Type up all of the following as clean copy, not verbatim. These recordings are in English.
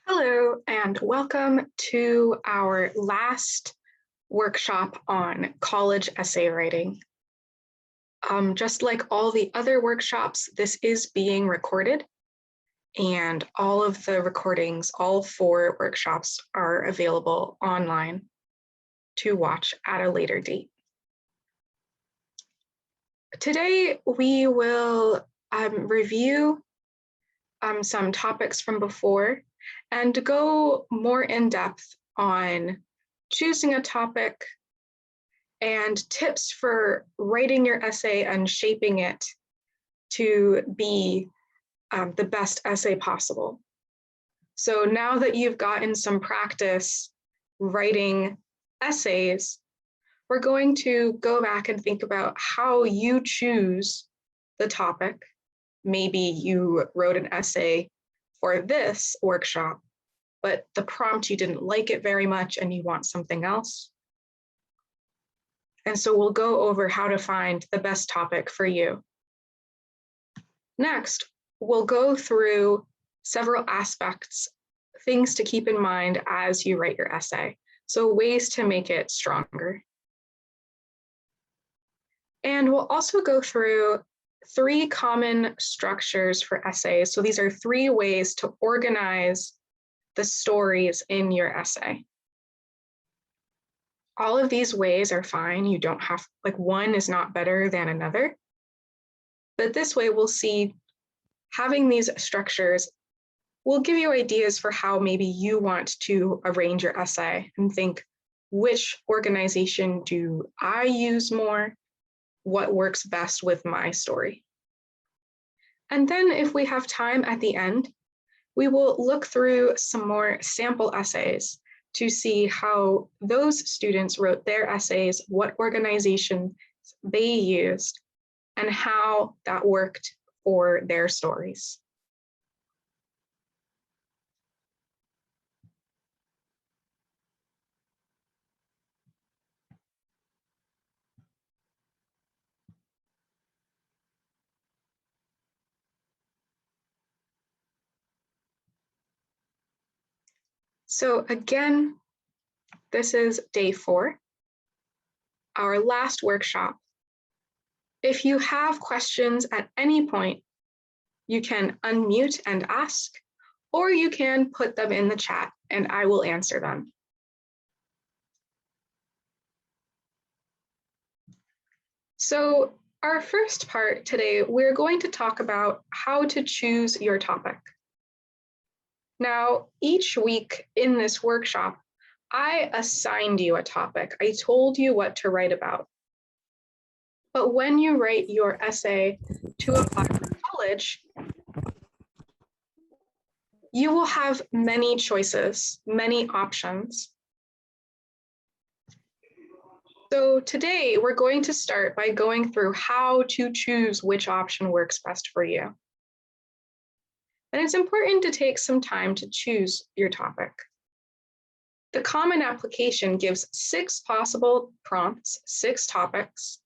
Hello, and welcome to our last workshop on college essay writing. Just like all the other workshops, this is being recorded, and all of the recordings, all 4 workshops, are available online to watch at a later date. Today, we will review some topics from before and go more in depth on choosing a topic and tips for writing your essay and shaping it to be the best essay possible. So now that you've gotten some practice writing essays, we're going to go back and think about how you choose the topic. Maybe you wrote an essay for this workshop, but the prompt, you didn't like it very much and you want something else. And so we'll go over how to find the best topic for you. Next, we'll go through several aspects, things to keep in mind as you write your essay. So ways to make it stronger. And we'll also go through 3 common structures for essays. So these are 3 ways to organize the stories in your essay. All of these ways are fine. You don't have, like, one is not better than another. But this way we'll see having these structures will give you ideas for how maybe you want to arrange your essay and think, which organization do I use more? What works best with my story? And then if we have time at the end, we will look through some more sample essays to see how those students wrote their essays, what organization they used, and how that worked for their stories. So again, this is day 4, our last workshop. If you have questions at any point, you can unmute and ask, or you can put them in the chat and I will answer them. So our first part today, we're going to talk about how to choose your topic. Now, each week in this workshop, I assigned you a topic. I told you what to write about. But when you write your essay to apply for college, you will have many choices, many options. So today we're going to start by going through how to choose which option works best for you. And it's important to take some time to choose your topic. The Common Application gives 6 possible prompts, 6 topics.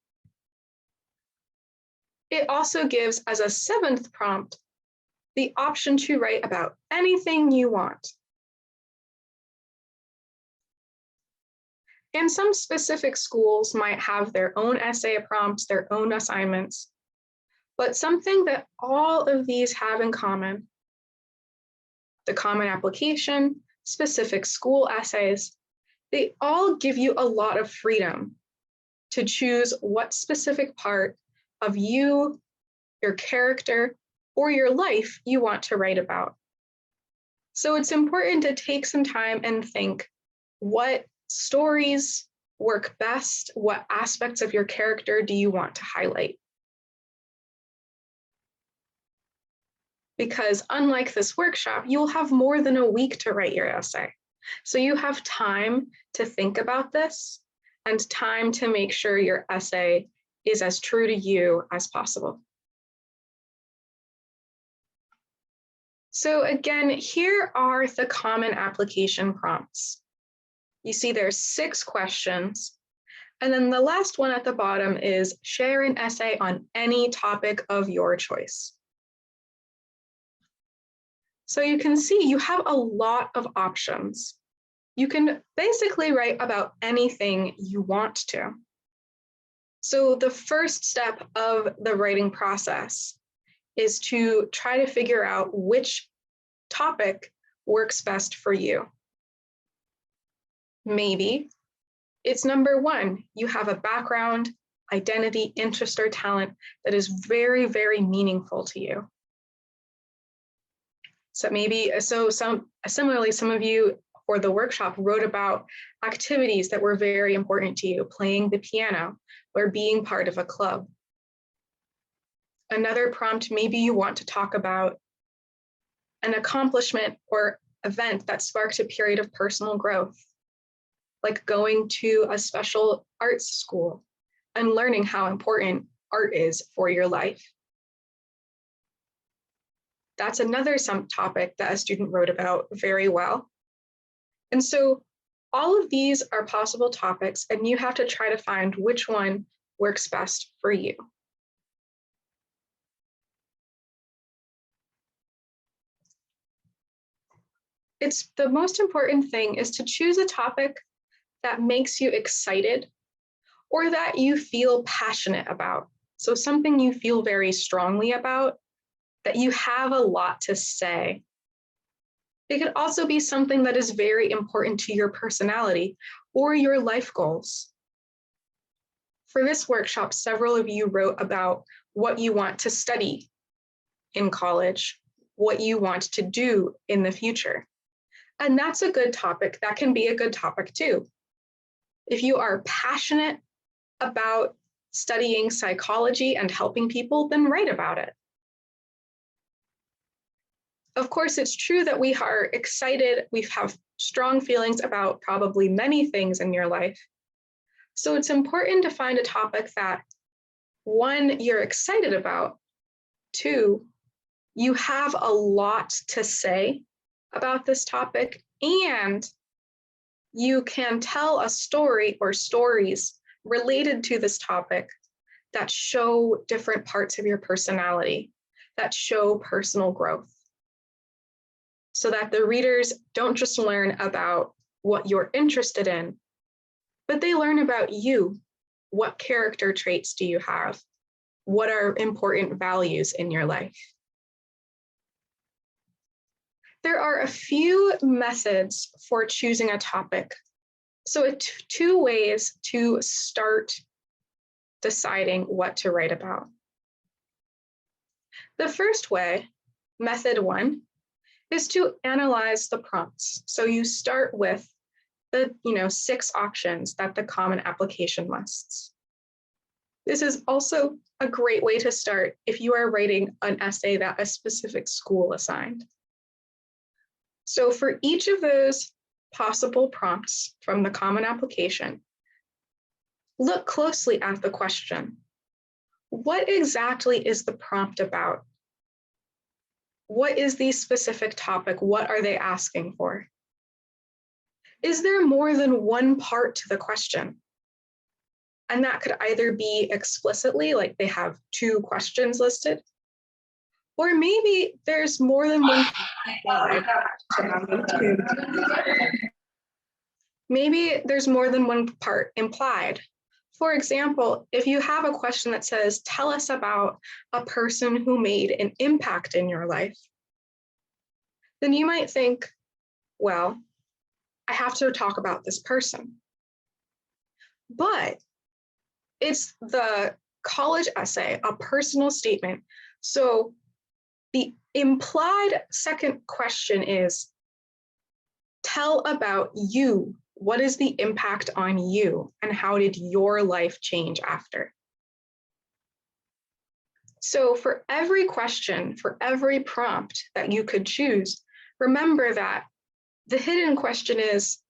It also gives, as a 7th prompt, the option to write about anything you want. And some specific schools might have their own essay prompts, their own assignments, but something that all of these have in common, the Common Application, specific school essays, they all give you a lot of freedom to choose what specific part of you, your character, or your life you want to write about. So it's important to take some time and think, what stories work best? What aspects of your character do you want to highlight? Because unlike this workshop, you'll have more than a week to write your essay. So you have time to think about this and time to make sure your essay is as true to you as possible. So again, here are the Common Application prompts. You see there's 6 questions. And then the last one at the bottom is share an essay on any topic of your choice. So you can see you have a lot of options. You can basically write about anything you want to. So the first step of the writing process is to try to figure out which topic works best for you. Maybe it's number one, you have a background, identity, interest, or talent that is very, very meaningful to you. Similarly, some of you for the workshop wrote about activities that were very important to you, playing the piano or being part of a club. Another prompt, maybe you want to talk about an accomplishment or event that sparked a period of personal growth, like going to a special arts school and learning how important art is for your life. That's another topic that a student wrote about very well. And so all of these are possible topics, and you have to try to find which one works best for you. The most important thing is to choose a topic that makes you excited or that you feel passionate about. So something you feel very strongly about, that you have a lot to say. It could also be something that is very important to your personality or your life goals. For this workshop, several of you wrote about what you want to study in college, what you want to do in the future. And that's a good topic. That can be a good topic too. If you are passionate about studying psychology and helping people, then write about it. Of course, it's true that we are excited. We have strong feelings about probably many things in your life. So it's important to find a topic that, one, you're excited about, two, you have a lot to say about this topic, and you can tell a story or stories related to this topic that show different parts of your personality, that show personal growth, so that the readers don't just learn about what you're interested in, but they learn about you. What character traits do you have? What are important values in your life? There are a few methods for choosing a topic. So it's two ways to start deciding what to write about. The first way, method one, is to analyze the prompts. So you start with the 6 options that the Common Application lists. This is also a great way to start if you are writing an essay that a specific school assigned. So for each of those possible prompts from the Common Application, look closely at the question. What exactly is the prompt about? What is the specific topic? What are they asking for? Is there more than one part to the question? And that could either be explicitly, like they have 2 questions listed, or maybe there's more than one implied. Maybe there's more than one part implied. For example, if you have a question that says, tell us about a person who made an impact in your life, then you might think, well, I have to talk about this person. But it's the college essay, a personal statement. So the implied second question is, tell about you. What is the impact on you, and how did your life change after? So for every question, for every prompt that you could choose, remember that the hidden question is,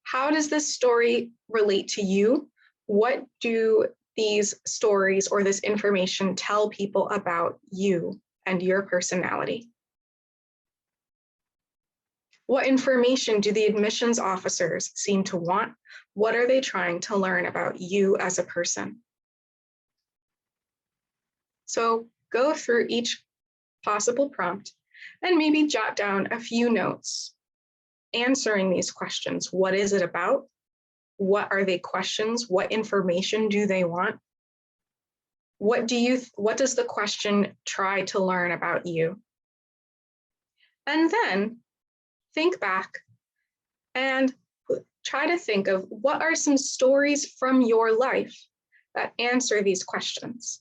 how does this story relate to you? What do these stories or this information tell people about you and your personality? What information do the admissions officers seem to want? What are they trying to learn about you as a person? So go through each possible prompt and maybe jot down a few notes answering these questions. What is it about? What are they questions? What information do they want? What does the question try to learn about you? And then think back and try to think of what are some stories from your life that answer these questions.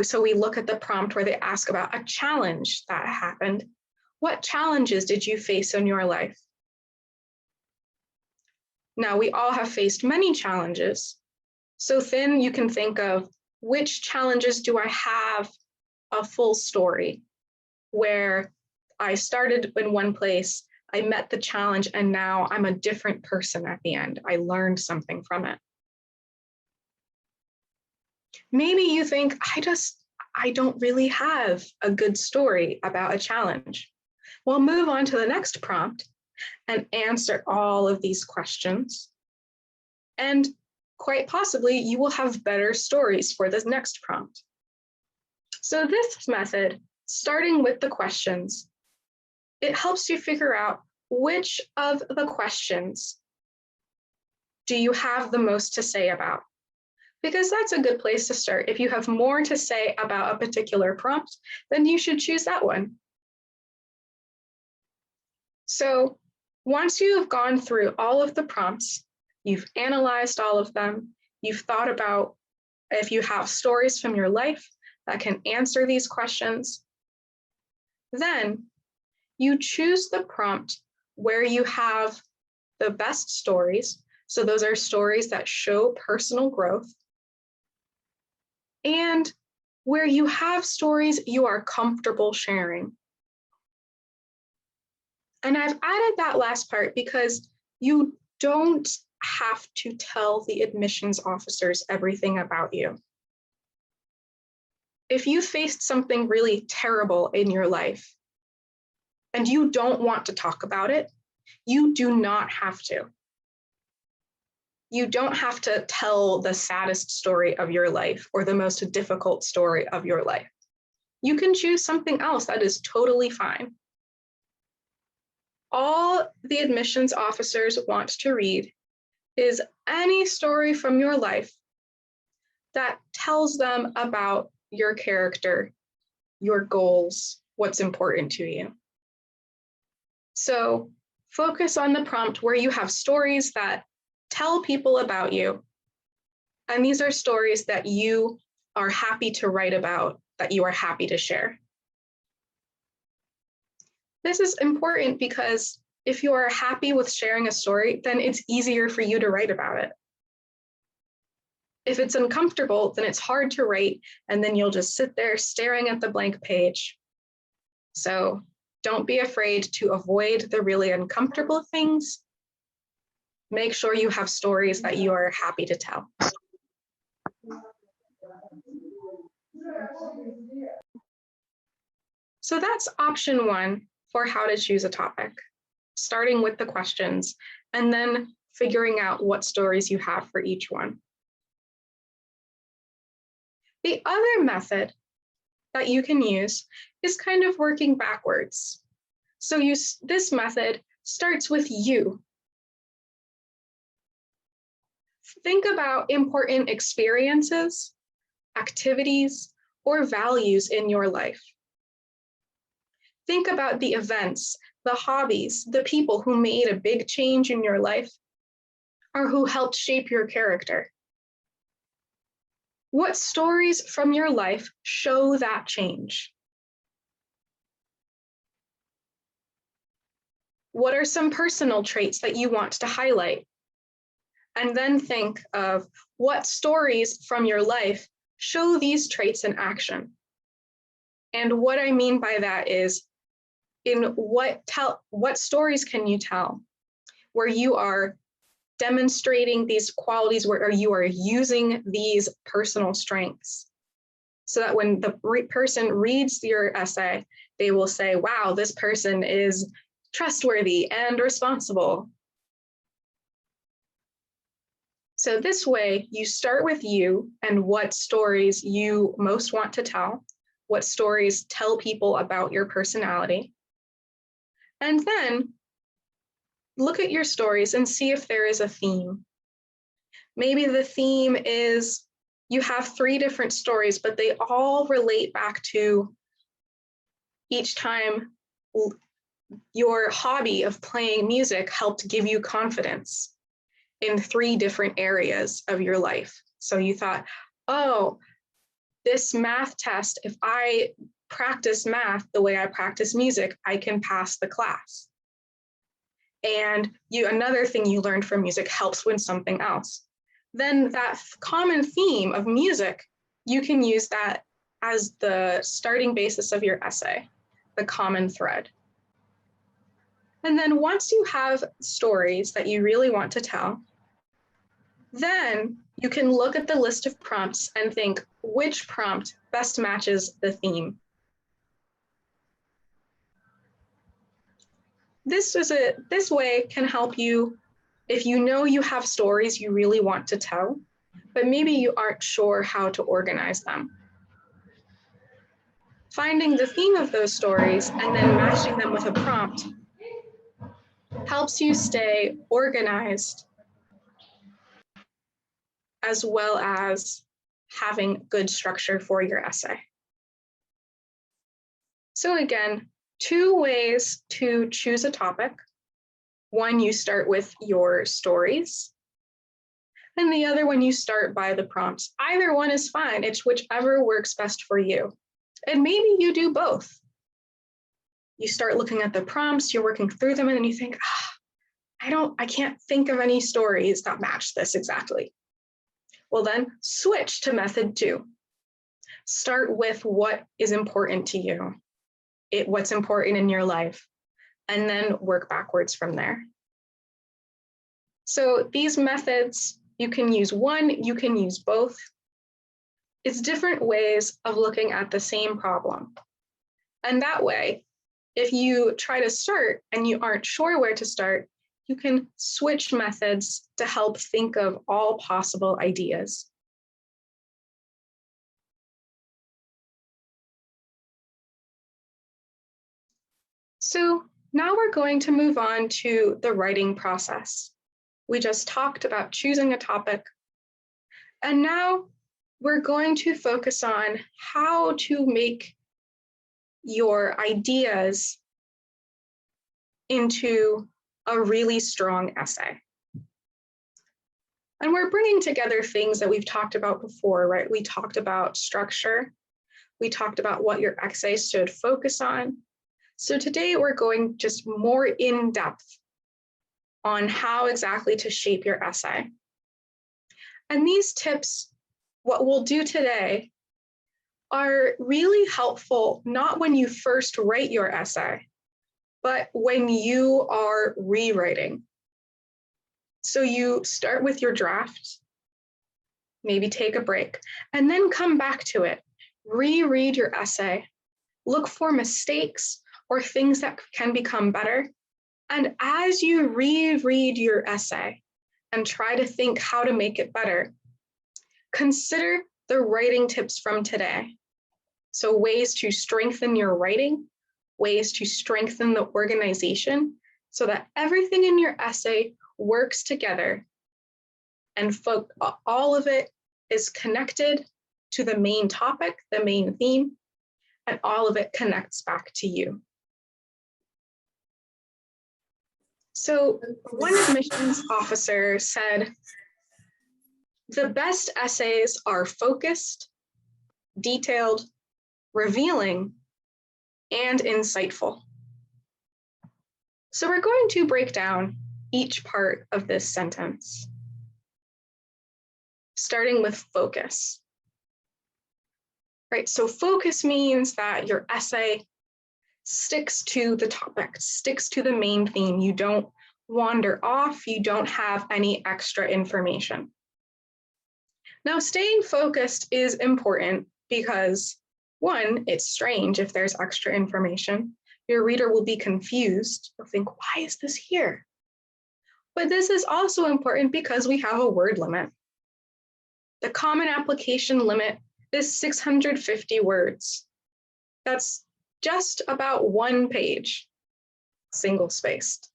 So we look at the prompt where they ask about a challenge that happened. What challenges did you face in your life? Now, we all have faced many challenges. So then you can think of which challenges do I have a full story where I started in one place, I met the challenge, and now I'm a different person at the end. I learned something from it. Maybe you think, I don't really have a good story about a challenge. Well, move on to the next prompt and answer all of these questions. And quite possibly, you will have better stories for this next prompt. So this method, starting with the questions, it helps you figure out which of the questions do you have the most to say about? Because that's a good place to start. If you have more to say about a particular prompt, then you should choose that one. So once you have gone through all of the prompts, you've analyzed all of them, you've thought about if you have stories from your life that can answer these questions, then you choose the prompt where you have the best stories. So those are stories that show personal growth, and where you have stories you are comfortable sharing. And I've added that last part because you don't have to tell the admissions officers everything about you. If you faced something really terrible in your life and you don't want to talk about it, you do not have to. You don't have to tell the saddest story of your life or the most difficult story of your life. You can choose something else that is totally fine. All the admissions officers want to read is any story from your life that tells them about your character, your goals, what's important to you. So focus on the prompt where you have stories that tell people about you. And these are stories that you are happy to write about, that you are happy to share. This is important because if you are happy with sharing a story, then it's easier for you to write about it. If it's uncomfortable, then it's hard to write, and then you'll just sit there staring at the blank page. So don't be afraid to avoid the really uncomfortable things. Make sure you have stories that you are happy to tell. So that's option one for how to choose a topic, starting with the questions and then figuring out what stories you have for each one. The other method that you can use is kind of working backwards. So this method starts with you. Think about important experiences, activities, or values in your life. Think about the events, the hobbies, the people who made a big change in your life or who helped shape your character. What stories from your life show that change? What are some personal traits that you want to highlight? And then think of what stories from your life show these traits in action. And what I mean by that is, what stories can you tell where you are demonstrating these qualities, where you are using these personal strengths, so that when the person reads your essay, they will say, wow, this person is trustworthy and responsible. So this way, you start with you and what stories you most want to tell, what stories tell people about your personality. And then look at your stories and see if there is a theme. Maybe the theme is you have 3 different stories, but they all relate back to each time your hobby of playing music helped give you confidence in 3 different areas of your life. So you thought, oh, this math test, if I practice math the way I practice music, I can pass the class. And another thing you learned from music helps with something else. Then that common theme of music, you can use that as the starting basis of your essay, the common thread. And then once you have stories that you really want to tell, then you can look at the list of prompts and think which prompt best matches the theme. This way can help you if you know you have stories you really want to tell, but maybe you aren't sure how to organize them. Finding the theme of those stories and then matching them with a prompt helps you stay organized, as well as having good structure for your essay. So again, 2 ways to choose a topic. One, you start with your stories, and the other one, you start by the prompts. Either one is fine. It's whichever works best for you. And maybe you do both. You start looking at the prompts, you're working through them, and then you think, I can't think of any stories that match this exactly. Well, then switch to method 2. Start with what is important to you, what's important in your life, and then work backwards from there. So these methods, you can use one, you can use both. It's different ways of looking at the same problem. And that way, if you try to start and you aren't sure where to start, you can switch methods to help think of all possible ideas. So now we're going to move on to the writing process. We just talked about choosing a topic, and now we're going to focus on how to make your ideas into a really strong essay. And we're bringing together things that we've talked about before, right? We talked about structure. We talked about what your essay should focus on. So today we're going just more in depth on how exactly to shape your essay. And these tips, what we'll do today, are really helpful, not when you first write your essay, but when you are rewriting. So you start with your draft, maybe take a break, and then come back to it. Reread your essay, look for mistakes or things that can become better. And as you reread your essay and try to think how to make it better, consider the writing tips from today. So ways to strengthen your writing, ways to strengthen the organization so that everything in your essay works together and all of it is connected to the main topic, the main theme, and all of it connects back to you. So one admissions officer said, the best essays are focused, detailed, revealing, and insightful. So we're going to break down each part of this sentence, starting with focus. Right, so focus means that your essay sticks to the topic, sticks to the main theme. You don't wander off, you don't have any extra information. Now, staying focused is important because, one, it's strange if there's extra information. Your reader will be confused. They'll think, why is this here? But this is also important because we have a word limit. The Common Application limit is 650 words. That's just about 1 page, single-spaced.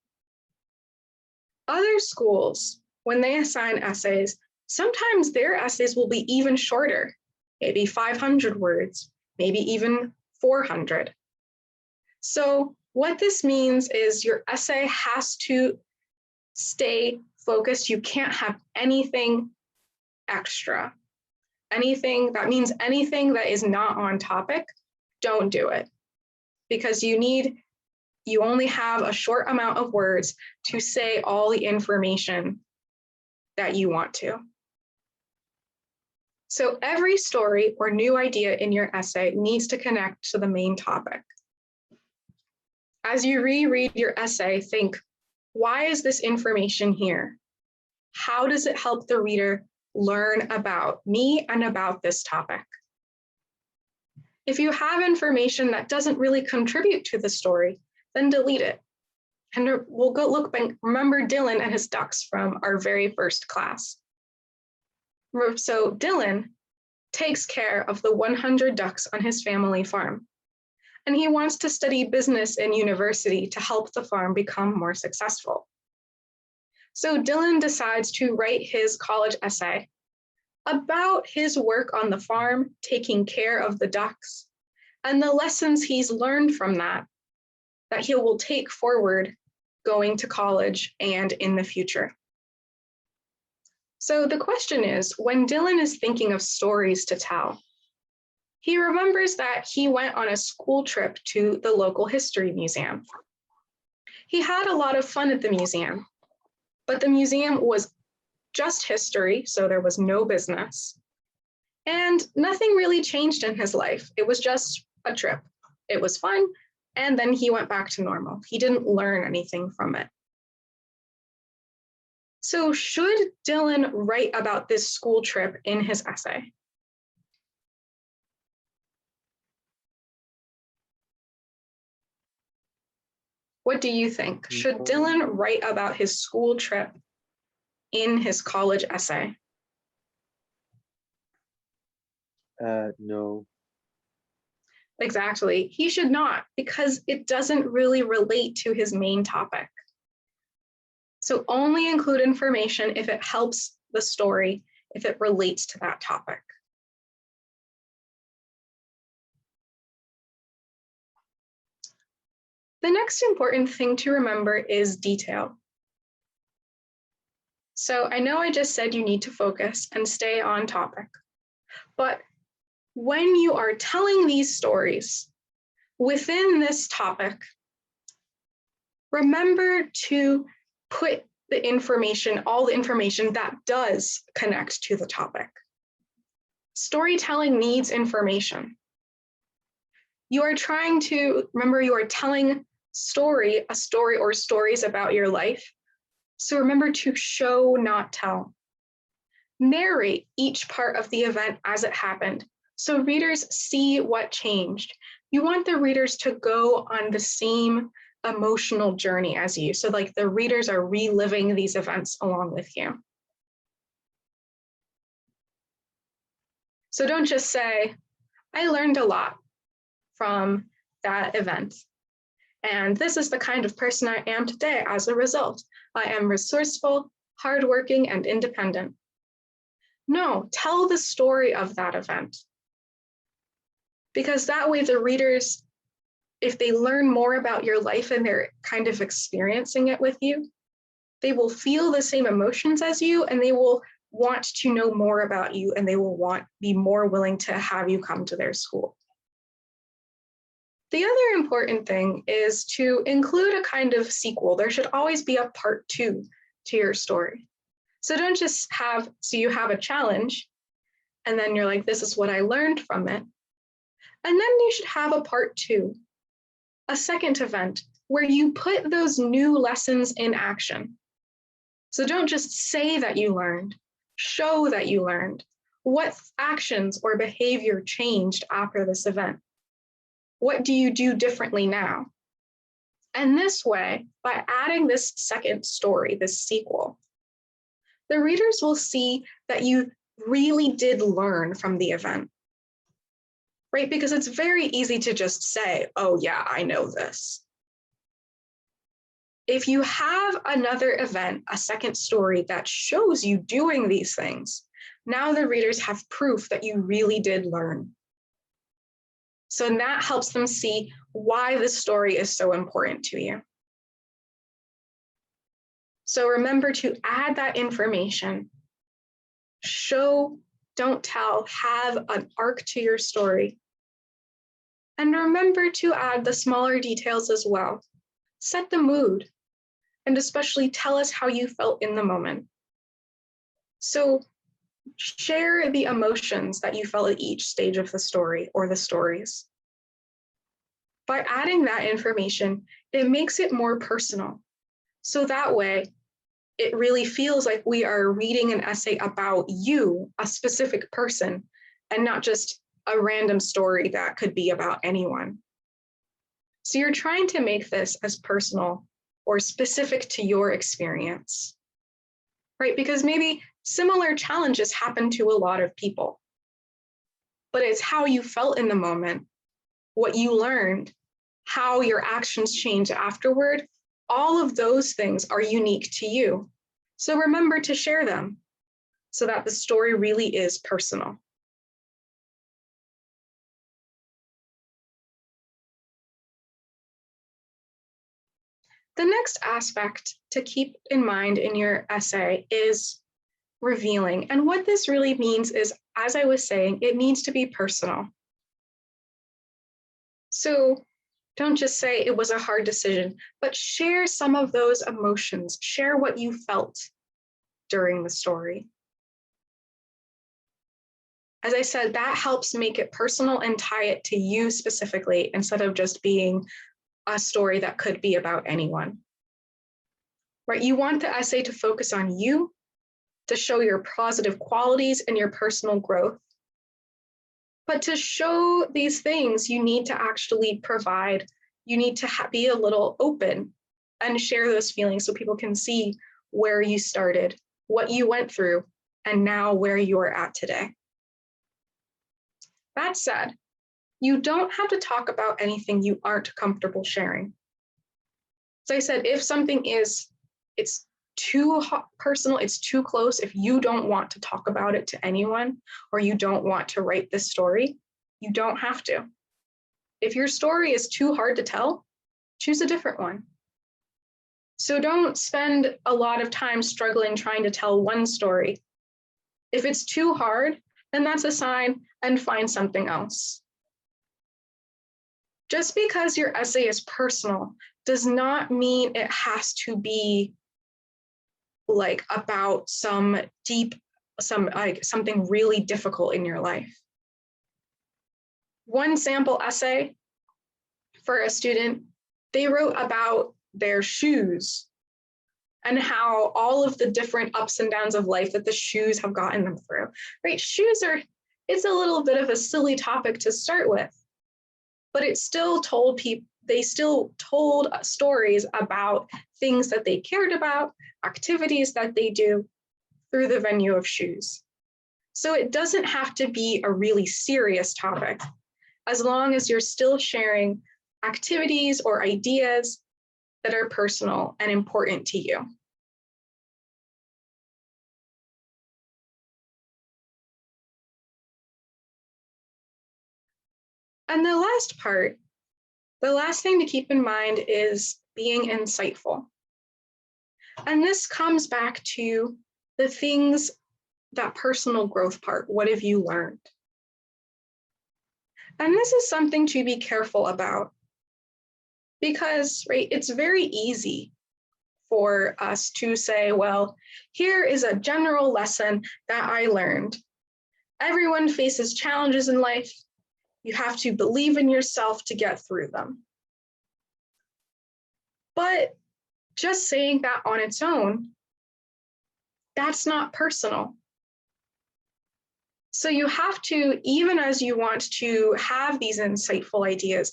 Other schools, when they assign essays, sometimes their essays will be even shorter, maybe 500 words, maybe even 400. So what this means is your essay has to stay focused. You can't have anything extra. Anything that means anything that is not on topic, don't do it, because you only have a short amount of words to say all the information that you want to. So every story or new idea in your essay needs to connect to the main topic. As you reread your essay, think, why is this information here? How does it help the reader learn about me and about this topic? If you have information that doesn't really contribute to the story, then delete it. And we'll go look back, remember Dylan and his ducks from our very first class. So Dylan takes care of the 100 ducks on his family farm, and he wants to study business in university to help the farm become more successful. So Dylan decides to write his college essay about his work on the farm, taking care of the ducks, and the lessons he's learned from that he will take forward going to college and in the future. So the question is, when Dylan is thinking of stories to tell, he remembers that he went on a school trip to the local history museum. He had a lot of fun at the museum, but the museum was just history, so there was no business. And nothing really changed in his life. It was just a trip. It was fun, and then he went back to normal. He didn't learn anything from it. So should Dylan write about this school trip in his essay? What do you think? Should Dylan write about his school trip in his college essay? No. Exactly. He should not, because it doesn't really relate to his main topic. So only include information if it helps the story, if it relates to that topic. The next important thing to remember is detail. So I know I just said you need to focus and stay on topic, but when you are telling these stories within this topic, remember to put the information, all the information that does connect to the topic. Storytelling needs information. You are trying to, remember, you are telling a story or stories about your life. So remember to show, not tell. Narrate each part of the event as it happened, so readers see what changed. You want the readers to go on the same emotional journey as you. So like the readers are reliving these events along with you. So don't just say, I learned a lot from that event, and this is the kind of person I am today as a result. I am resourceful, hardworking, and independent. No, tell the story of that event. Because that way the readers, if they learn more about your life and they're kind of experiencing it with you, they will feel the same emotions as you, and they will want to know more about you, and they will be more willing to have you come to their school. The other important thing is to include a kind of sequel. There should always be a part 2 to your story. So don't just have, so you have a challenge, and then you're like, this is what I learned from it. And then you should have a part 2, a second event, where you put those new lessons in action. So don't just say that you learned, show that you learned. What actions or behavior changed after this event? What do you do differently now? And this way, by adding this second story, this sequel, the readers will see that you really did learn from the event, right? Because it's very easy to just say, oh yeah, I know this. If you have another event, a second story that shows you doing these things, now the readers have proof that you really did learn. So that helps them see why this story is so important to you. So remember to add that information. Show, don't tell, have an arc to your story. And remember to add the smaller details as well. Set the mood, and especially tell us how you felt in the moment. So share the emotions that you felt at each stage of the story or the stories. By adding that information, it makes it more personal. So that way, it really feels like we are reading an essay about you, a specific person, and not just a random story that could be about anyone. So you're trying to make this as personal or specific to your experience, right? Because maybe similar challenges happen to a lot of people, but it's how you felt in the moment, what you learned, how your actions change afterward. All of those things are unique to you. So remember to share them so that the story really is personal. The next aspect to keep in mind in your essay is revealing. And what this really means is, as I was saying, it needs to be personal. So don't just say it was a hard decision, but share some of those emotions. Share what you felt during the story. As I said, that helps make it personal and tie it to you specifically instead of just being a story that could be about anyone. Right? You want the essay to focus on you, to show your positive qualities and your personal growth. But to show these things, you need to actually provide, you need to be a little open and share those feelings so people can see where you started, what you went through, and now where you are at today. That said, you don't have to talk about anything you aren't comfortable sharing. So I said, if something it's too personal, it's too close, if you don't want to talk about it to anyone, or you don't want to write this story, you don't have to. If your story is too hard to tell, choose a different one. So don't spend a lot of time struggling trying to tell one story. If it's too hard, then that's a sign and find something else. Just because your essay is personal does not mean it has to be like about something really difficult in your life. One sample essay for a student, they wrote about their shoes and how all of the different ups and downs of life that the shoes have gotten them through, right? It's a little bit of a silly topic to start with, but it still told people, they still told stories about things that they cared about, activities that they do through the venue of shoes. So it doesn't have to be a really serious topic, as long as you're still sharing activities or ideas that are personal and important to you. And the last thing to keep in mind is being insightful. And this comes back to the things, that personal growth part. What have you learned? And this is something to be careful about because, right, it's very easy for us to say, well, here is a general lesson that I learned. Everyone faces challenges in life. You have to believe in yourself to get through them. But just saying that on its own, that's not personal. So you have to, even as you want to have these insightful ideas,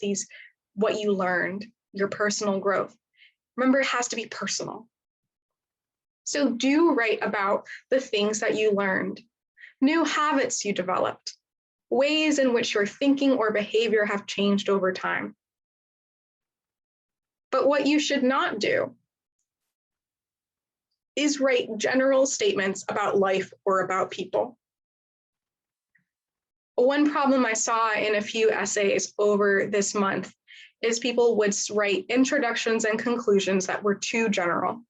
what you learned, your personal growth. Remember, it has to be personal. So do write about the things that you learned, new habits you developed, ways in which your thinking or behavior have changed over time. But what you should not do is write general statements about life or about people. One problem I saw in a few essays over this month is people would write introductions and conclusions that were too general,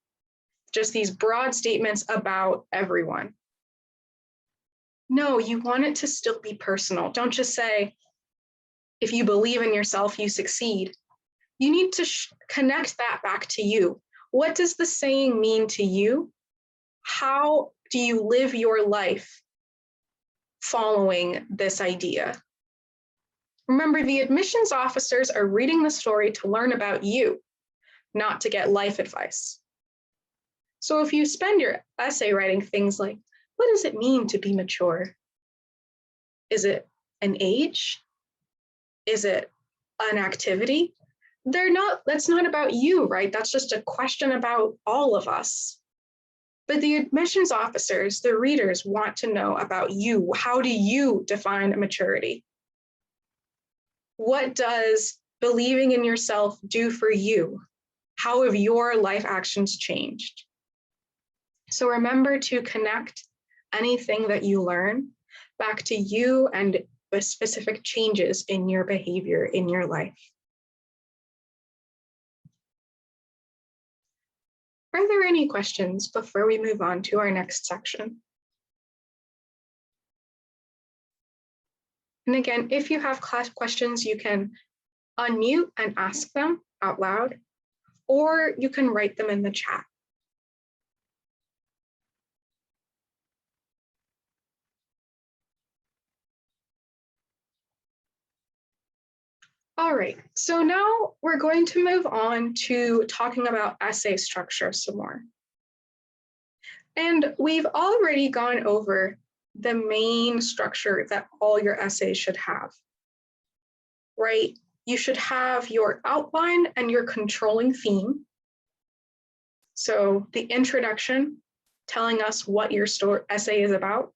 just these broad statements about everyone. No, you want it to still be personal. Don't just say, if you believe in yourself, you succeed. You need to connect that back to you. What does the saying mean to you? How do you live your life following this idea? Remember, the admissions officers are reading the story to learn about you, not to get life advice. So if you spend your essay writing things like, what does it mean to be mature? Is it an age? Is it an activity? That's not about you, right? That's just a question about all of us. But the admissions officers, the readers, want to know about you. How do you define maturity? What does believing in yourself do for you? How have your life actions changed? So remember to connect anything that you learn back to you and the specific changes in your behavior in your life. Are there any questions before we move on to our next section? And again, if you have class questions, you can unmute and ask them out loud, or you can write them in the chat. All right, so now we're going to move on to talking about essay structure some more. And we've already gone over the main structure that all your essays should have, right? You should have your outline and your controlling theme. So the introduction, telling us what your essay is about.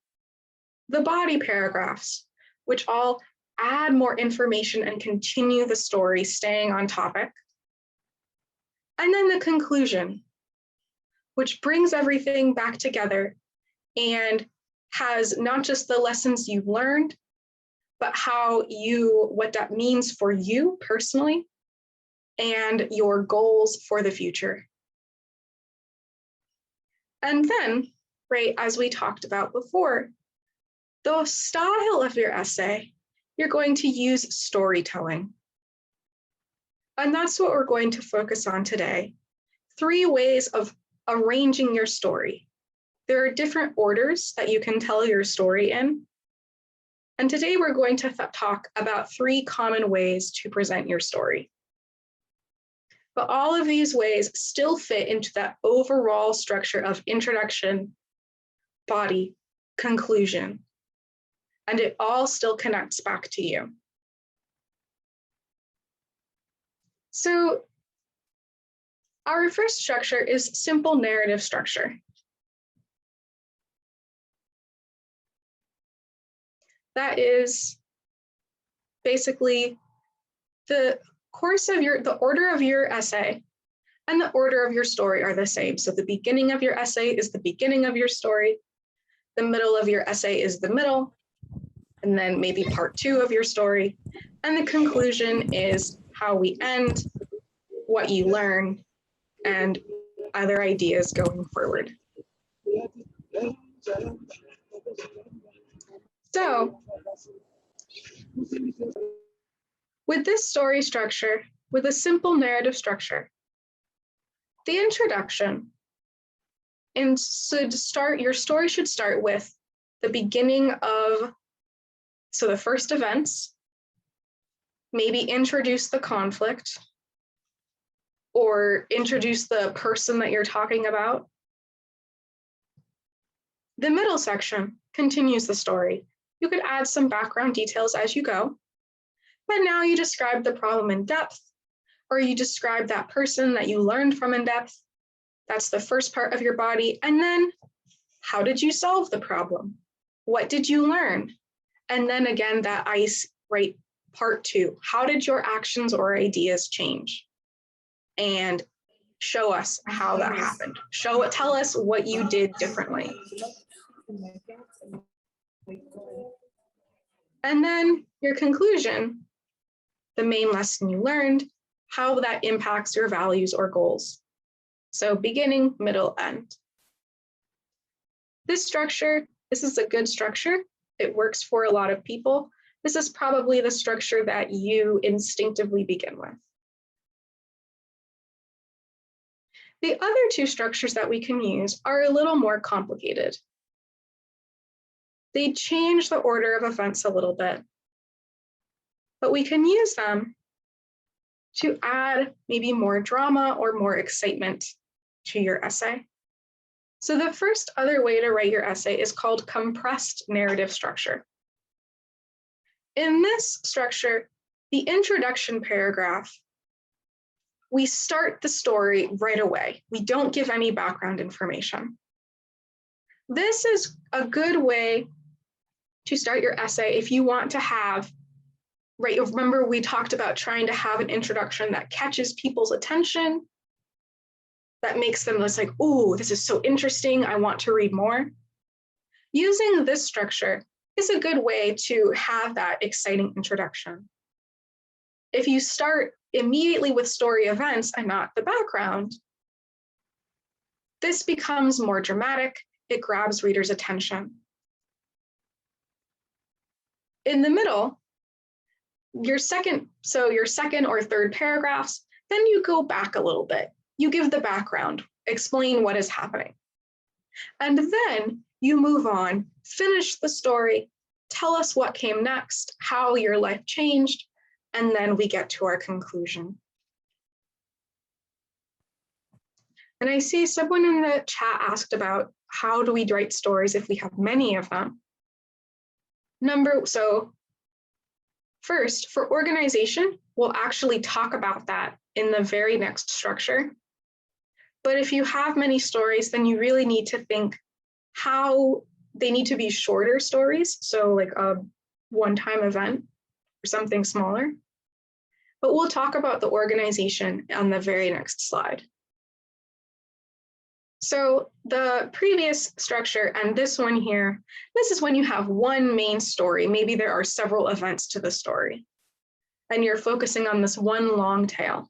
The body paragraphs, which all add more information and continue the story, staying on topic. And then the conclusion, which brings everything back together and has not just the lessons you've learned, but what that means for you personally and your goals for the future. And then, right, as we talked about before, the style of your essay, you're going to use storytelling. And that's what we're going to focus on today. 3 ways of arranging your story. There are different orders that you can tell your story in. And today we're going to talk about 3 common ways to present your story. But all of these ways still fit into that overall structure of introduction, body, conclusion, and it all still connects back to you. So our first structure is simple narrative structure. That is basically the order of your essay and the order of your story are the same. So the beginning of your essay is the beginning of your story. The middle of your essay is the middle, and then maybe part 2 of your story. And the conclusion is how we end, what you learn, and other ideas going forward. So with this story structure, with a simple narrative structure, the introduction your story should start with the beginning of, so the first events, maybe introduce the conflict or introduce the person that you're talking about. The middle section continues the story. You could add some background details as you go, but now you describe the problem in depth, or you describe that person that you learned from in depth. That's the first part of your body. And then how did you solve the problem? What did you learn? And then again, that ice, right? Part 2, how did your actions or ideas change? And show us how that happened. Tell us what you did differently. And then your conclusion, the main lesson you learned, how that impacts your values or goals. So beginning, middle, end. This is a good structure. It works for a lot of people. This is probably the structure that you instinctively begin with. The other 2 structures that we can use are a little more complicated. They change the order of events a little bit, but we can use them to add maybe more drama or more excitement to your essay. So the first other way to write your essay is called compressed narrative structure. In this structure, the introduction paragraph, we start the story right away. We don't give any background information. This is a good way to start your essay if you want to have, right, remember we talked about trying to have an introduction that catches people's attention, that makes them just like, ooh, this is so interesting, I want to read more. Using this structure is a good way to have that exciting introduction. If you start immediately with story events and not the background, this becomes more dramatic, it grabs readers' attention. In the middle, your second or third paragraphs, then you go back a little bit. You give the background, explain what is happening. And then you move on, finish the story, tell us what came next, how your life changed, and then we get to our conclusion. And I see someone in the chat asked about how do we write stories if we have many of them? So first, for organization, we'll actually talk about that in the very next structure. But if you have many stories, then you really need to think how they need to be shorter stories. So like a one-time event or something smaller. But we'll talk about the organization on the very next slide. So the previous structure and this one here, this is when you have one main story. Maybe there are several events to the story, and you're focusing on this one long tail.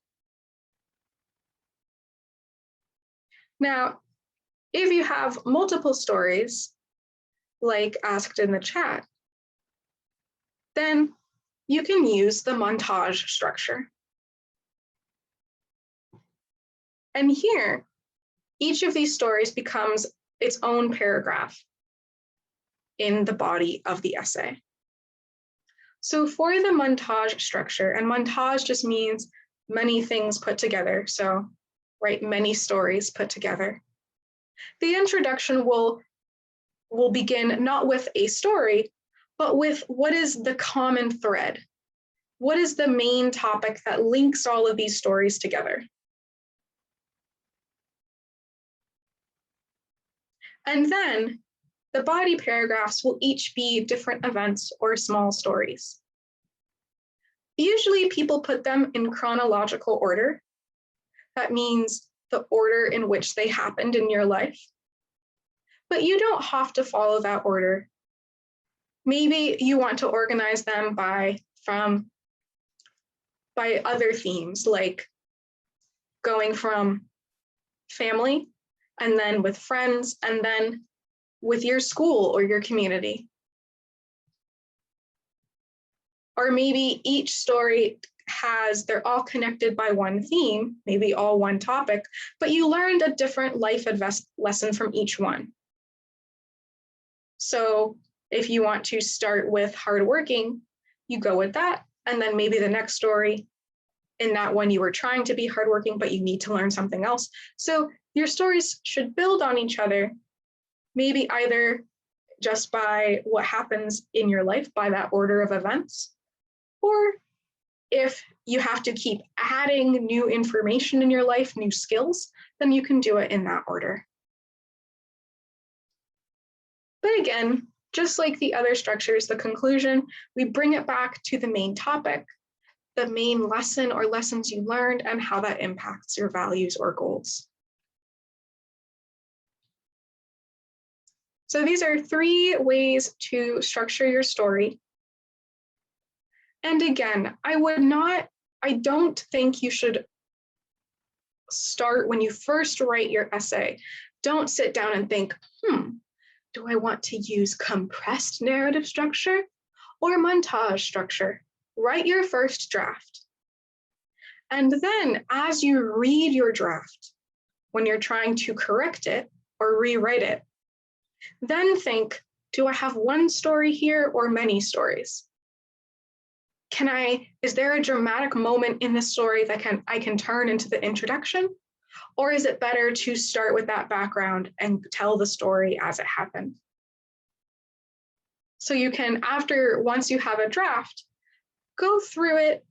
Now, if you have multiple stories, like asked in the chat, then you can use the montage structure. And here, each of these stories becomes its own paragraph in the body of the essay. So for the montage structure, and montage just means many things put together, so right, many stories put together. The introduction will begin not with a story, but with what is the common thread? What is the main topic that links all of these stories together? And then the body paragraphs will each be different events or small stories. Usually people put them in chronological order. That means the order in which they happened in your life. But you don't have to follow that order. Maybe you want to organize them by other themes, like going from family, and then with friends, and then with your school or your community. Or maybe each story they're all connected by one theme, maybe all one topic, but you learned a different life lesson from each one. So if you want to start with hardworking, you go with that. And then maybe the next story, in that one you were trying to be hardworking, but you need to learn something else. So your stories should build on each other, maybe either just by what happens in your life, by that order of events, or if you have to keep adding new information in your life, new skills, then you can do it in that order. But again, just like the other structures, the conclusion, we bring it back to the main topic, the main lesson or lessons you learned, and how that impacts your values or goals. So these are 3 ways to structure your story. And again, I don't think you should start when you first write your essay. Don't sit down and think, do I want to use compressed narrative structure or montage structure? Write your first draft. And then as you read your draft, when you're trying to correct it or rewrite it, then think, do I have one story here or many stories? Is there a dramatic moment in the story that I can turn into the introduction? Or is it better to start with that background and tell the story as it happened? So you can, once you have a draft, go through it,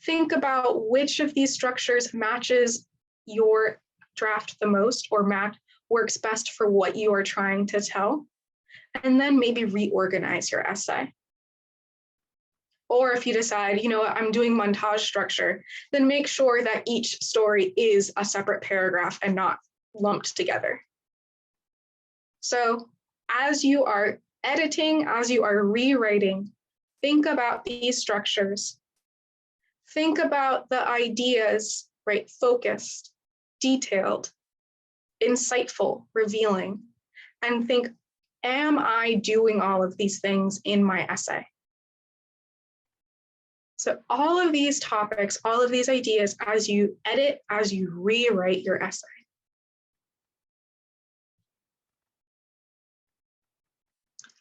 think about which of these structures matches your draft the most or works best for what you are trying to tell, and then maybe reorganize your essay. Or if you decide, you know what, I'm doing montage structure, then make sure that each story is a separate paragraph and not lumped together. So as you are editing, as you are rewriting, think about these structures. Think about the ideas, right? Focused, detailed, insightful, revealing, and think, am I doing all of these things in my essay? So all of these topics, all of these ideas, as you edit, as you rewrite your essay.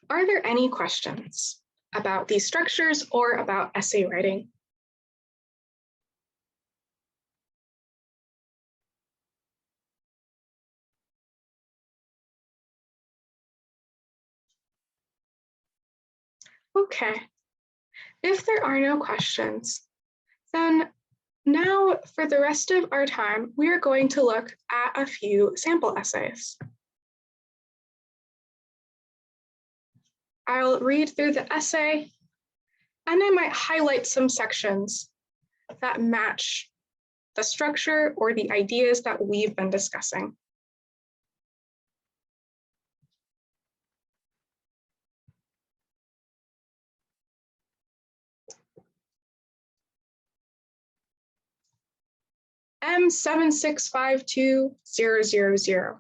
Are there any questions about these structures or about essay writing? Okay, if there are no questions, then now for the rest of our time, we are going to look at a few sample essays. I'll read through the essay, and I might highlight some sections that match the structure or the ideas that we've been discussing. M7652000.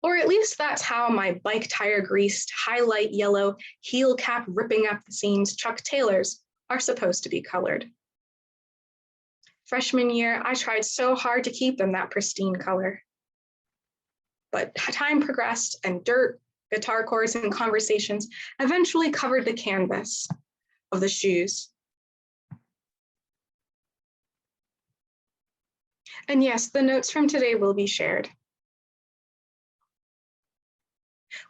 Or at least that's how my bike tire greased, highlight yellow, heel cap ripping up the seams Chuck Taylors are supposed to be colored. Freshman year, I tried so hard to keep them that pristine color. But time progressed and dirt, guitar chords, and conversations eventually covered the canvas of the shoes. And yes, the notes from today will be shared.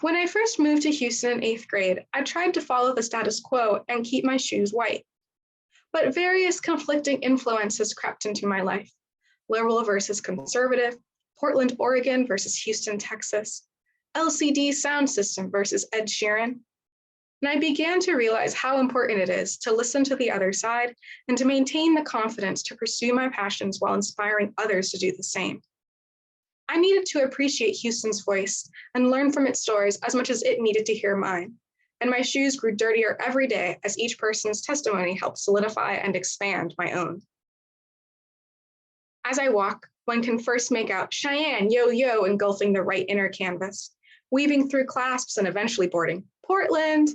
When I first moved to Houston in 8th grade, I tried to follow the status quo and keep my shoes white. But various conflicting influences crept into my life. Liberal versus conservative, Portland, Oregon versus Houston, Texas, LCD sound system versus Ed Sheeran. And I began to realize how important it is to listen to the other side and to maintain the confidence to pursue my passions while inspiring others to do the same. I needed to appreciate Houston's voice and learn from its stories as much as it needed to hear mine. And my shoes grew dirtier every day as each person's testimony helped solidify and expand my own. As I walk, one can first make out Cheyenne, yo, yo, engulfing the right inner canvas, weaving through clasps and eventually boarding Portland.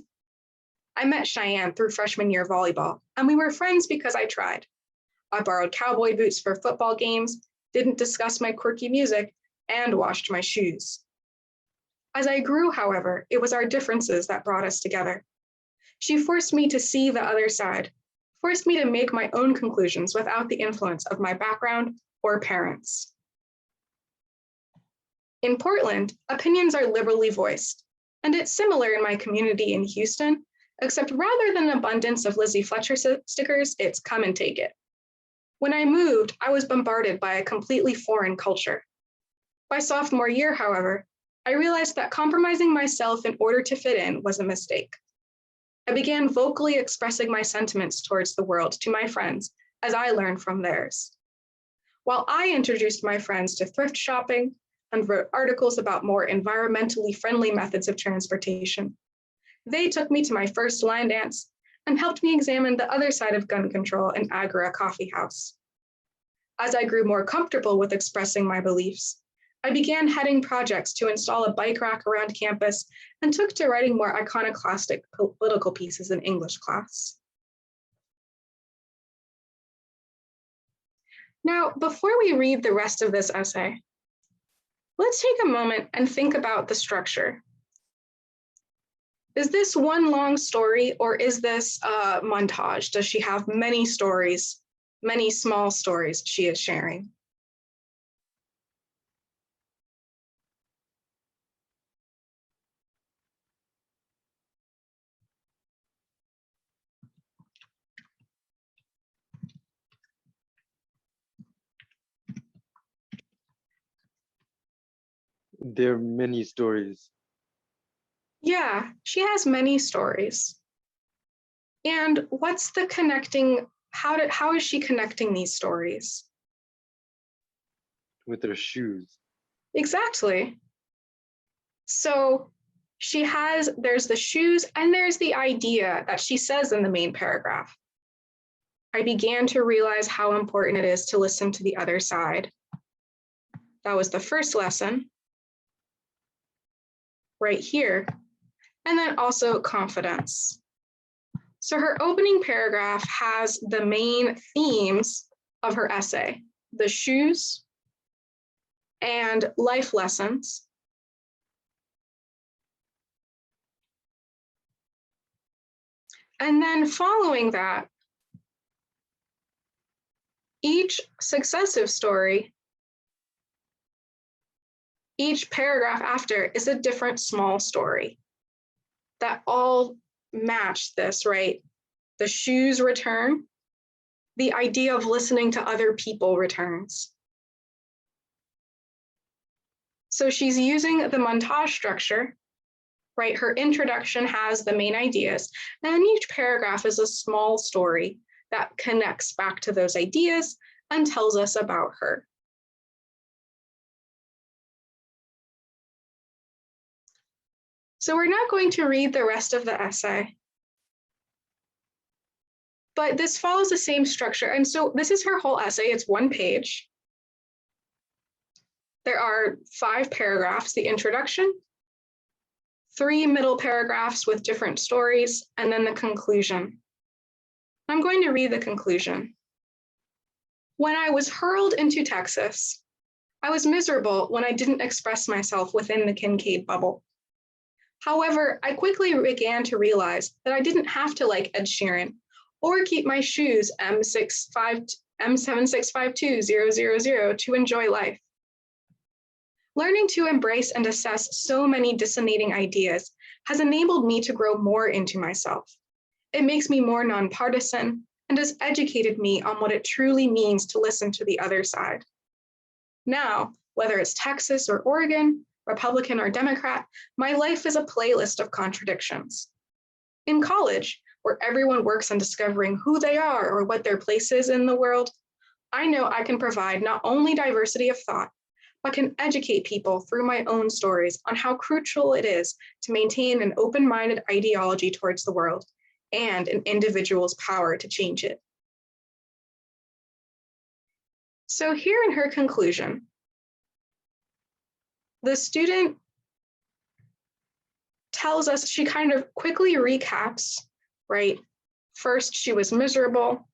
I met Cheyenne through freshman year volleyball, and we were friends because I tried. I borrowed cowboy boots for football games, didn't discuss my quirky music, and washed my shoes. As I grew, however, it was our differences that brought us together. She forced me to see the other side, forced me to make my own conclusions without the influence of my background or parents. In Portland, opinions are liberally voiced, and it's similar in my community in Houston, except rather than an abundance of Lizzie Fletcher stickers, it's come and take it. When I moved, I was bombarded by a completely foreign culture. By sophomore year, however, I realized that compromising myself in order to fit in was a mistake. I began vocally expressing my sentiments towards the world to my friends as I learned from theirs. While I introduced my friends to thrift shopping and wrote articles about more environmentally friendly methods of transportation, they took me to my first line dance and helped me examine the other side of gun control in Agora Coffee House. As I grew more comfortable with expressing my beliefs, I began heading projects to install a bike rack around campus and took to writing more iconoclastic political pieces in English class. Now, before we read the rest of this essay, let's take a moment and think about the structure. Is this one long story, or is this a montage? Does she have many stories, many small stories she is sharing? There are many stories. Yeah, she has many stories. And what's the connecting, how is she connecting these stories? With her shoes. Exactly. So there's the shoes and there's the idea that she says in the main paragraph. I began to realize how important it is to listen to the other side. That was the first lesson, right here. And then also confidence. So her opening paragraph has the main themes of her essay, the shoes and life lessons. And then following that, each successive story, each paragraph after is a different small story that all match this, right? The shoes return, the idea of listening to other people returns. So she's using the montage structure, right? Her introduction has the main ideas, and then each paragraph is a small story that connects back to those ideas and tells us about her. So we're not going to read the rest of the essay, but this follows the same structure. And so this is her whole essay. It's one page. There are 5 paragraphs, the introduction, 3 middle paragraphs with different stories, and then the conclusion. I'm going to read the conclusion. When I was hurled into Texas, I was miserable when I didn't express myself within the Kincaid bubble. However, I quickly began to realize that I didn't have to like Ed Sheeran or keep my shoes M7652000 to enjoy life. Learning to embrace and assess so many disseminating ideas has enabled me to grow more into myself. It makes me more nonpartisan and has educated me on what it truly means to listen to the other side. Now, whether it's Texas or Oregon, Republican or Democrat, my life is a playlist of contradictions. In college, where everyone works on discovering who they are or what their place is in the world, I know I can provide not only diversity of thought, but can educate people through my own stories on how crucial it is to maintain an open-minded ideology towards the world and an individual's power to change it. So here in her conclusion, the student tells us, she kind of quickly recaps, right? First, she was miserable.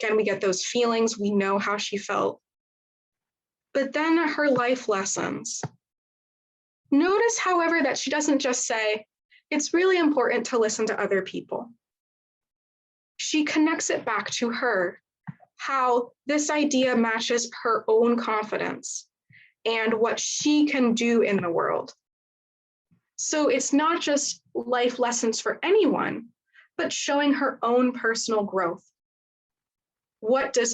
Again, we get those feelings, we know how she felt. But then her life lessons. Notice, however, that she doesn't just say, it's really important to listen to other people. She connects it back to her, how this idea matches her own confidence and what she can do in the world. So it's not just life lessons for anyone, but showing her own personal growth.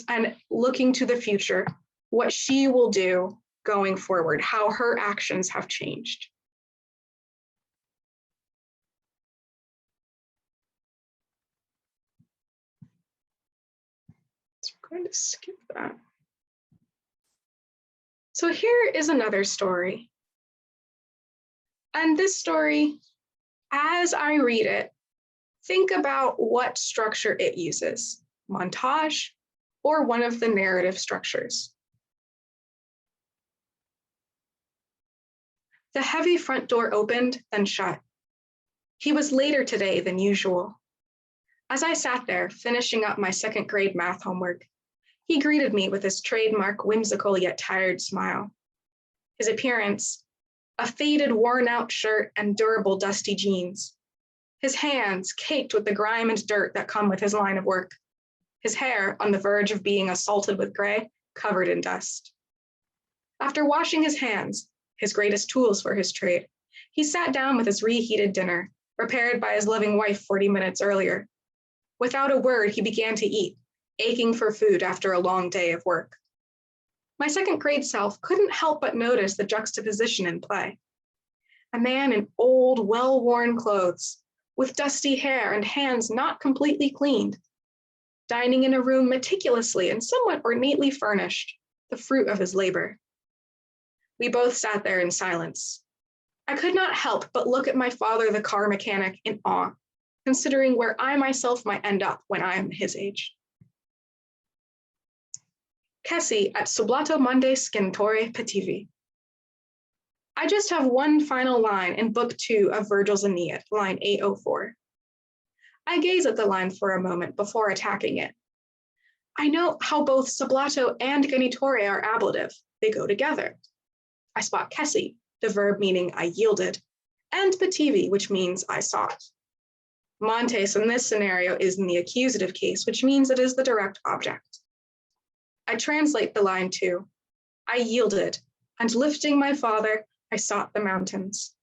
And looking to the future, what she will do going forward, how her actions have changed. So I'm going to skip that. So here is another story. And this story, as I read it, think about what structure it uses, montage or one of the narrative structures. The heavy front door opened, then shut. He was later today than usual. As I sat there, finishing up my second grade math homework, he greeted me with his trademark whimsical yet tired smile. His appearance, a faded, worn-out shirt and durable, dusty jeans. His hands caked with the grime and dirt that come with his line of work. His hair, on the verge of being assaulted with gray, covered in dust. After washing his hands, his greatest tools for his trade, he sat down with his reheated dinner, prepared by his loving wife 40 minutes earlier. Without a word, he began to eat, aching for food after a long day of work. My second grade self couldn't help but notice the juxtaposition in play. A man in old, well-worn clothes, with dusty hair and hands not completely cleaned, dining in a room meticulously and somewhat ornately furnished, the fruit of his labor. We both sat there in silence. I could not help but look at my father, the car mechanic, in awe, considering where I myself might end up when I am his age. Kessie at Sublato Monday Scintore Petivi. I just have one final line in Book 2 of Virgil's Aeneid, line 804. I gaze at the line for a moment before attacking it. I know how both sublato and genitore are ablative. They go together. I spot Kessie, the verb meaning I yielded, and petivi, which means I sought. Montes in this scenario is in the accusative case, which means it is the direct object. I translate the line to, I yielded, and lifting my father, I sought the mountains.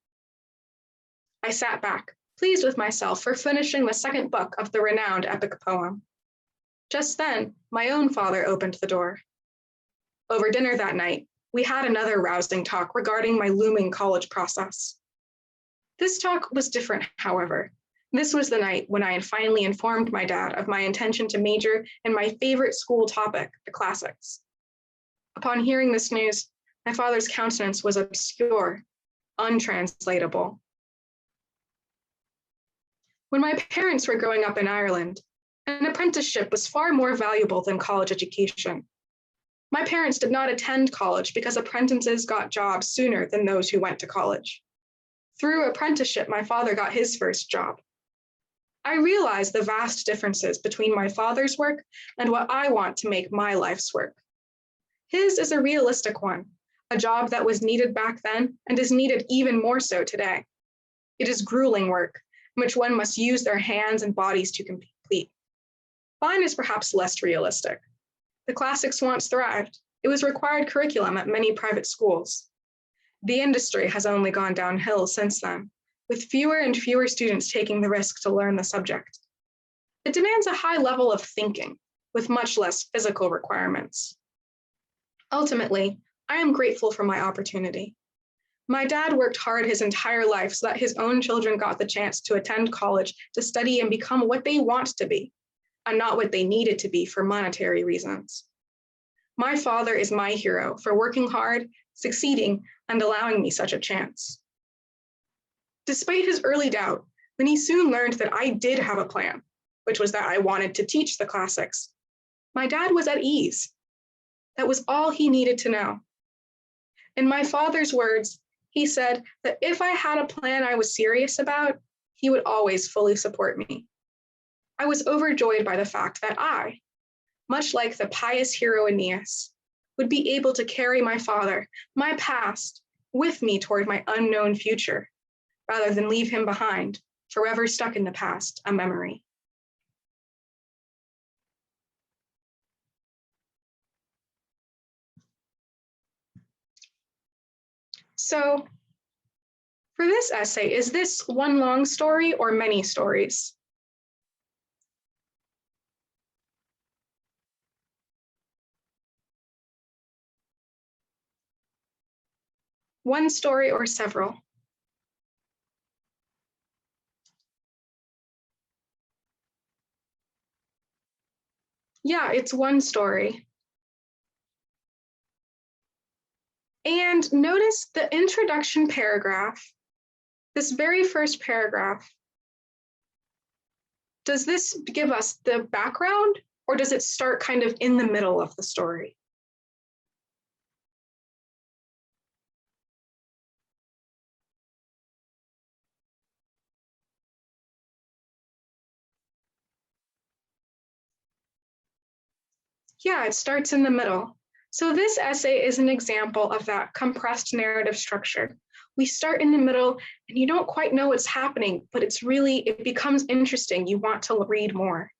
I sat back, pleased with myself for finishing the second book of the renowned epic poem. Just then, my own father opened the door. Over dinner that night, we had another rousing talk regarding my looming college process. This talk was different, however. This was the night when I had finally informed my dad of my intention to major in my favorite school topic, the classics. Upon hearing this news, my father's countenance was obscure, untranslatable. When my parents were growing up in Ireland, an apprenticeship was far more valuable than college education. My parents did not attend college because apprentices got jobs sooner than those who went to college. Through apprenticeship, my father got his first job. I realize the vast differences between my father's work and what I want to make my life's work. His is a realistic one, a job that was needed back then and is needed even more so today. It is grueling work, which one must use their hands and bodies to complete. Mine is perhaps less realistic. The classics once thrived. It was required curriculum at many private schools. The industry has only gone downhill since then, with fewer and fewer students taking the risk to learn the subject. It demands a high level of thinking, with much less physical requirements. Ultimately, I am grateful for my opportunity. My dad worked hard his entire life so that his own children got the chance to attend college to study and become what they want to be, and not what they needed to be for monetary reasons. My father is my hero for working hard, succeeding, and allowing me such a chance. Despite his early doubt, when he soon learned that I did have a plan, which was that I wanted to teach the classics, my dad was at ease. That was all he needed to know. In my father's words, he said that if I had a plan I was serious about, he would always fully support me. I was overjoyed by the fact that I, much like the pious hero Aeneas, would be able to carry my father, my past, with me toward my unknown future, rather than leave him behind, forever stuck in the past, a memory. So, For this essay, is this one long story or many stories? One story or several? Yeah, it's one story. And notice the introduction paragraph, this very first paragraph. Does this give us the background, or does it start kind of in the middle of the story? Yeah, it starts in the middle. So this essay is an example of that compressed narrative structure. We start in the middle and you don't quite know what's happening, but it becomes interesting. You want to read more.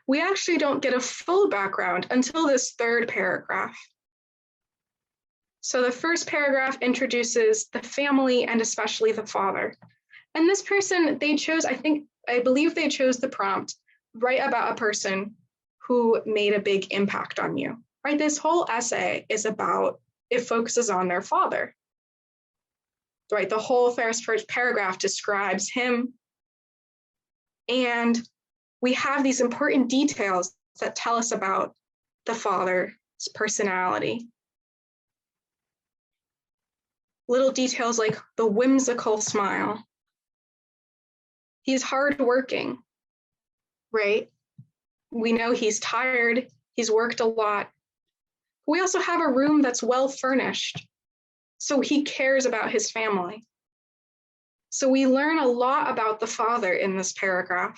We actually don't get a full background until this third paragraph. So the first paragraph introduces the family and especially the father. And this person, I believe they chose the prompt, write about a person who made a big impact on you, right? This whole essay it focuses on their father, right? The whole first paragraph describes him. And we have these important details that tell us about the father's personality. Little details like the whimsical smile. He's hardworking, right? We know he's tired, he's worked a lot. We also have a room that's well furnished, so he cares about his family. So we learn a lot about the father in this paragraph.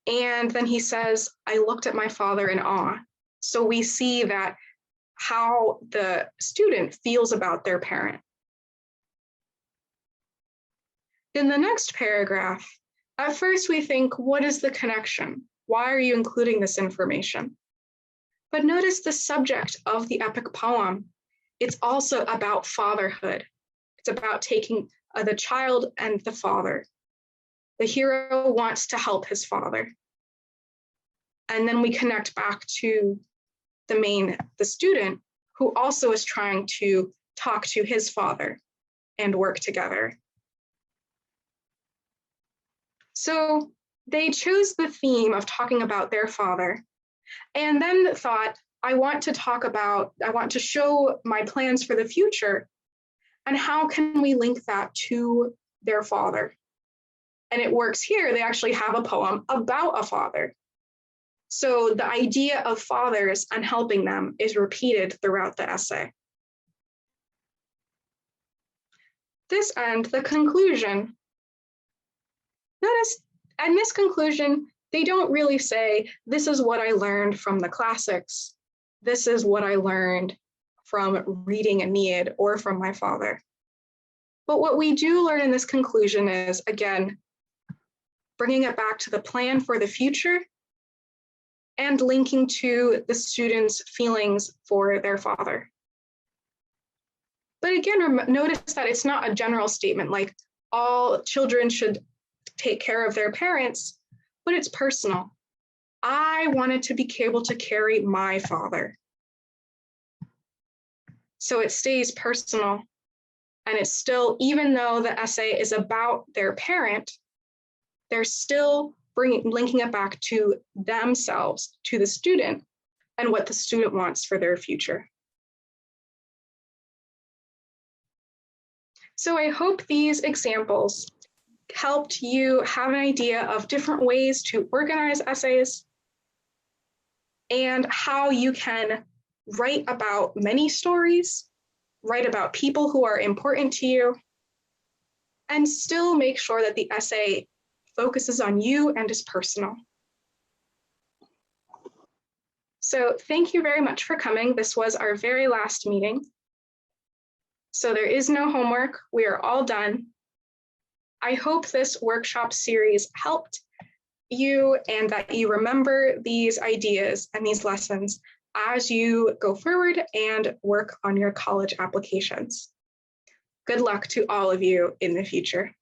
And then he says, I looked at my father in awe. So we see that how the student feels about their parent. In the next paragraph, at first we think, what is the connection? Why are you including this information? But notice the subject of the epic poem. It's also about fatherhood. It's about taking the child and the father. The hero wants to help his father. And then we connect back to the student, who also is trying to talk to his father and work together. So they chose the theme of talking about their father, and then thought, I want to show my plans for the future, and how can we link that to their father? And it works here. They actually have a poem about a father. So the idea of fathers and helping them is repeated throughout the essay. This end, the conclusion. Notice, in this conclusion, they don't really say, this is what I learned from the classics. This is what I learned from reading Aeneid or from my father. But what we do learn in this conclusion is, again, bringing it back to the plan for the future and linking to the students' feelings for their father. But again, notice that it's not a general statement like all children should take care of their parents, but it's personal. I wanted to be able to carry my father. So it stays personal, and it's still, even though the essay is about their parent, they're still linking it back to themselves, to the student, and what the student wants for their future. So I hope these examples helped you have an idea of different ways to organize essays and how you can write about many stories, write about people who are important to you, and still make sure that the essay focuses on you and is personal. So thank you very much for coming. This was our very last meeting. So there is no homework. We are all done. I hope this workshop series helped you and that you remember these ideas and these lessons as you go forward and work on your college applications. Good luck to all of you in the future.